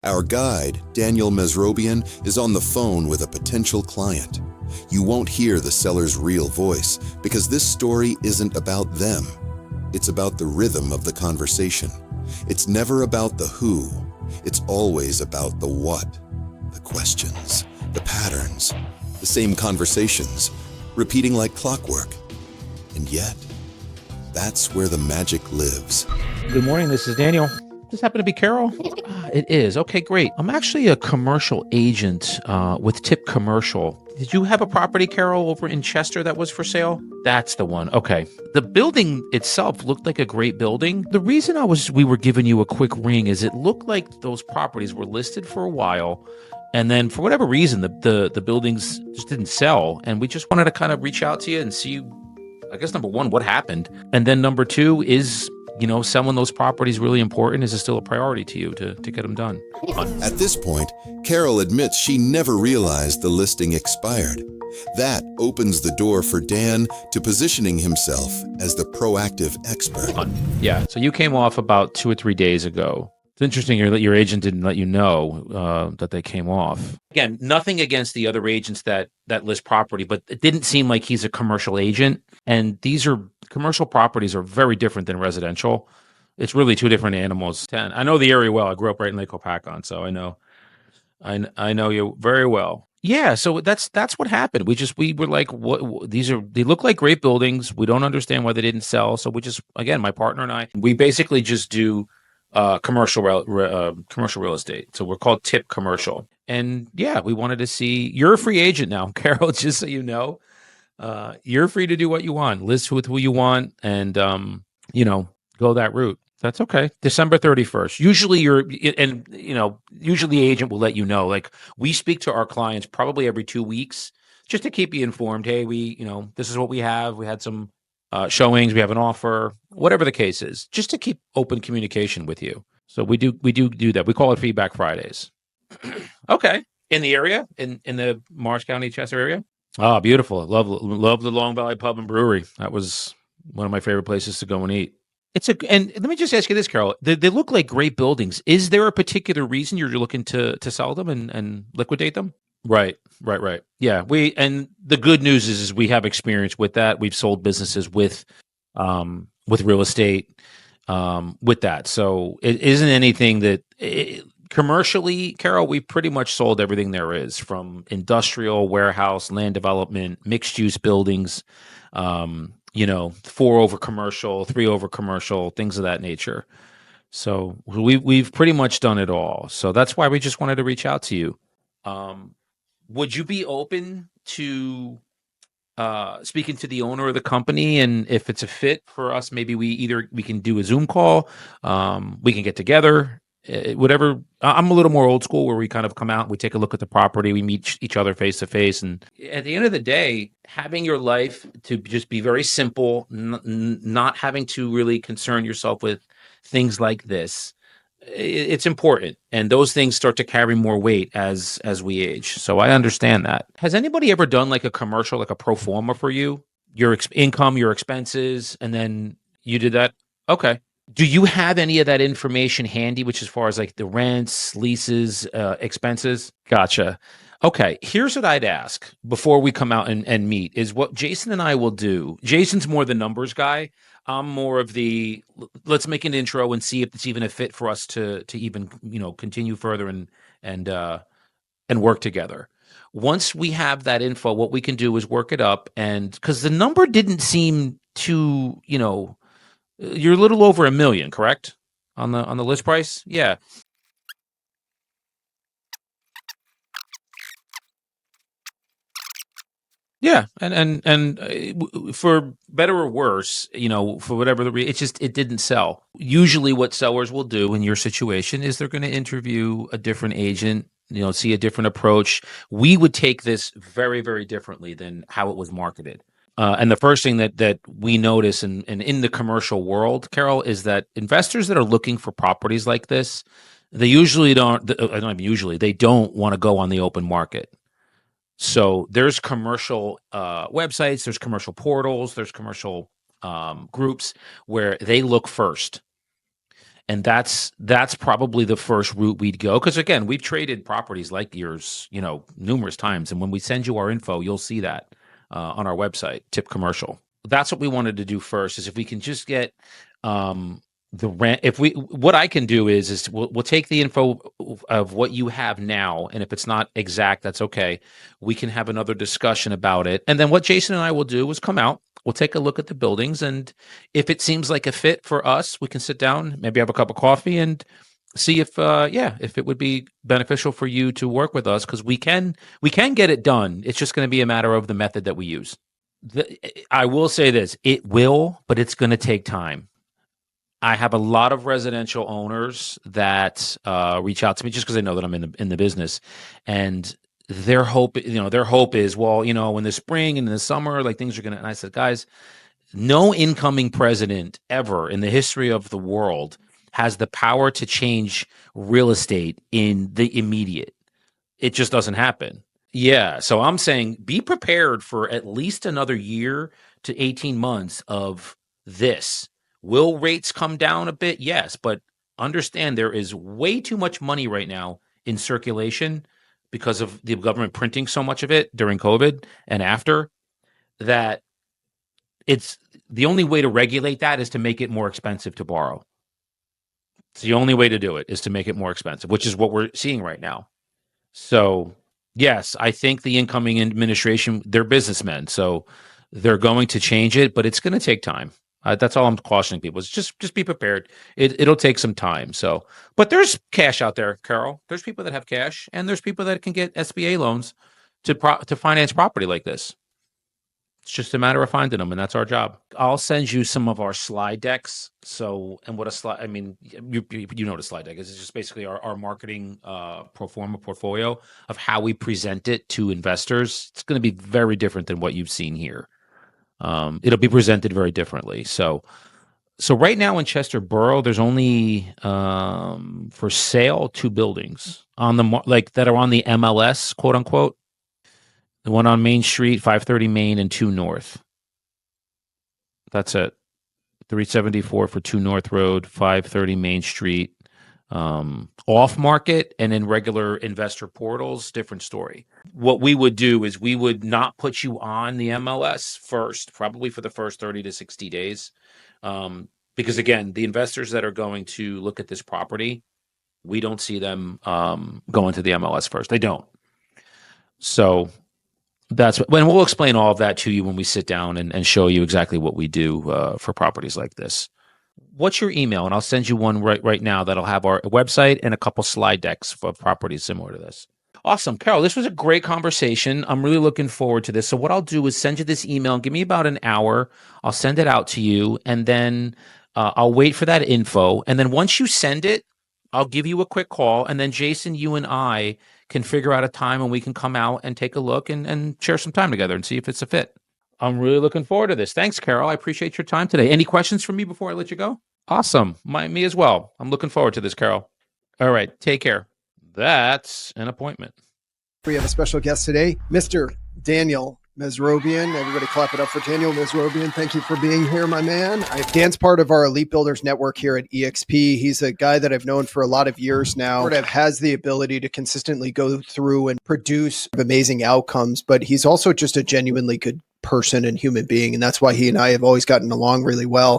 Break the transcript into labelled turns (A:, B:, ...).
A: Our guide, Daniel Mesrobian, is on the phone with a potential client. You won't hear the seller's real voice because this story isn't about them. It's about the rhythm of the conversation. It's never about the who. It's always about the what. The questions, the patterns, the same conversations, repeating like clockwork. And yet, that's where the magic lives.
B: Good morning, this is Daniel. Does this happen to be Carol? It is. Okay, great. I'm actually a commercial agent with Tip Commercial. Did you have a property, Carol, over in Chester that was for sale? That's the one. Okay. The building itself looked like a great building. The reason we were giving you a quick ring is it looked like those properties were listed for a while, and then for whatever reason, the buildings just didn't sell, and we just wanted to kind of reach out to you and see, I guess, number one, what happened, and then number two is, selling those properties really important? Is it still a priority to you to get them done?
A: At this point, Carol admits she never realized the listing expired. That opens the door for Dan to positioning himself as the proactive expert.
B: Yeah, so you came off about 2 or 3 days ago. It's interesting your agent didn't let you know that they came off. Again, nothing against the other agents that list property, but it didn't seem like he's a commercial agent. And commercial properties are very different than residential. It's really two different animals. I know the area well. I grew up right in Lake Hopatcong, so I know you very well. Yeah, so that's what happened. We were like, what they look like great buildings. We don't understand why they didn't sell. So again, my partner and I, we basically just do commercial real estate. So we're called Tip Commercial. And yeah, we wanted to see, you're a free agent now, Carol, just so you know. You're free to do what you want, list with who you want, and go that route. That's okay. December 31st. Usually usually the agent will let you know. Like, we speak to our clients probably every 2 weeks just to keep you informed. Hey, this is what we have. We had some showings, we have an offer, whatever the case is, just to keep open communication with you. So we do that. We call it Feedback Fridays. Okay. In the area, in the Morris County, Chester area. Oh, beautiful. Love the Long Valley Pub and Brewery. That was one of my favorite places to go and eat. And let me just ask you this, Carol. They look like great buildings. Is there a particular reason you're looking to sell them and liquidate them? Right. Yeah, and the good news is we have experience with that. We've sold businesses with real estate with that. So it isn't anything that commercially, Carol, we pretty much sold everything there is, from industrial, warehouse, land development, mixed use buildings, 4 over commercial, 3 over commercial, things of that nature. So we've pretty much done it all. So that's why we just wanted to reach out to you. Would you be open to speaking to the owner of the company, and if it's a fit for us, maybe we can do a Zoom call, we can get together, whatever. I'm a little more old school, where we kind of come out, we take a look at the property, we meet each other face to face, and at the end of the day, having your life to just be very simple, not having to really concern yourself with things like this. It's important, and those things start to carry more weight as we age. So I understand that. Has anybody ever done like a commercial, like a pro forma for you, your income, your expenses, and then you did that? Okay. Do you have any of that information handy, which as far as like the rents, leases, expenses? Gotcha. Okay, here's what I'd ask before we come out and meet, is what Jason and I will do. Jason's more the numbers guy. I'm more of the, let's make an intro and see if it's even a fit for us to even, continue further and work together. Once we have that info, what we can do is work it up, and because the number didn't seem too, you're a little over $1 million, correct? On the list price? Yeah. Yeah, and for better or worse, for whatever the it didn't sell. Usually, what sellers will do in your situation is they're going to interview a different agent, see a different approach. We would take this very, very differently than how it was marketed. And the first thing that we notice in the commercial world, Carol, is that investors that are looking for properties like this, they usually don't. They don't want to go on the open market. So there's commercial websites, there's commercial portals, there's commercial groups where they look first. And that's probably the first route we'd go. Because again, we've traded properties like yours, numerous times. And when we send you our info, you'll see that on our website, tip commercial. That's what we wanted to do first, is if we can just get the rent. What I can do is we'll take the info of what you have now. And if it's not exact, that's okay. We can have another discussion about it. And then what Jason and I will do is come out. We'll take a look at the buildings, and if it seems like a fit for us, we can sit down, maybe have a cup of coffee, and see if it would be beneficial for you to work with us, because we can get it done. It's just going to be a matter of the method that we use. I will say this: it will, but it's going to take time. I have a lot of residential owners that reach out to me just because they know that I'm in the business, and their hope is, well, in the spring and in the summer, like things are gonna. And I said, guys, no incoming president ever in the history of the world has the power to change real estate in the immediate. It just doesn't happen. Yeah. So I'm saying be prepared for at least another year to 18 months of this. Will rates come down a bit? Yes. But understand there is way too much money right now in circulation because of the government printing so much of it during COVID and after, that it's the only way to regulate that is to make it more expensive to borrow. It's the only way to do it, is to make it more expensive, which is what we're seeing right now. So, yes, I think the incoming administration, they're businessmen, so they're going to change it, but it's going to take time. That's all I'm cautioning people. Is just be prepared. It'll take some time. So, but there's cash out there, Carol. There's people that have cash, and there's people that can get SBA loans to finance property like this. It's just a matter of finding them, and that's our job. I'll send you some of our slide decks. So, and what a slide, I mean, you know what a slide deck is. It's just basically our marketing pro forma portfolio of how we present it to investors. It's going to be very different than what you've seen here. It'll be presented very differently. So right now in Chester Borough, there's only for sale 2 buildings on the that are on the MLS, quote unquote. The one on Main Street, 530 Main, and 2 North. That's it. 374 for 2 North Road, 530 Main Street. Off market and in regular investor portals, different story. What we would do is we would not put you on the MLS first, probably for the first 30 to 60 days. Because again, the investors that are going to look at this property, we don't see them going to the MLS first. They don't. So when we'll explain all of that to you when we sit down and show you exactly what we do for properties like this. What's your email? And I'll send you one right now that'll have our website and a couple slide decks for properties similar to this. Awesome. Carol, this was a great conversation. I'm really looking forward to this. So what I'll do is send you this email. Give me about an hour. I'll send it out to you, and then I'll wait for that info. And then once you send it, I'll give you a quick call, and then Jason, you and I can figure out a time and we can come out and take a look and share some time together and see if it's a fit. I'm really looking forward to this. Thanks, Carol. I appreciate your time today. Any questions for me before I let you go? Awesome. Me as well. I'm looking forward to this, Carol. All right. Take care. That's an appointment.
C: We have a special guest today, Mr. Daniel Mesrobian. Everybody clap it up for Daniel Mesrobian. Thank you for being here, my man. Dan's part of our Elite Builders Network here at EXP. He's a guy that I've known for a lot of years now, sort of has the ability to consistently go through and produce amazing outcomes, but he's also just a genuinely good person and human being. And that's why he and I have always gotten along really well.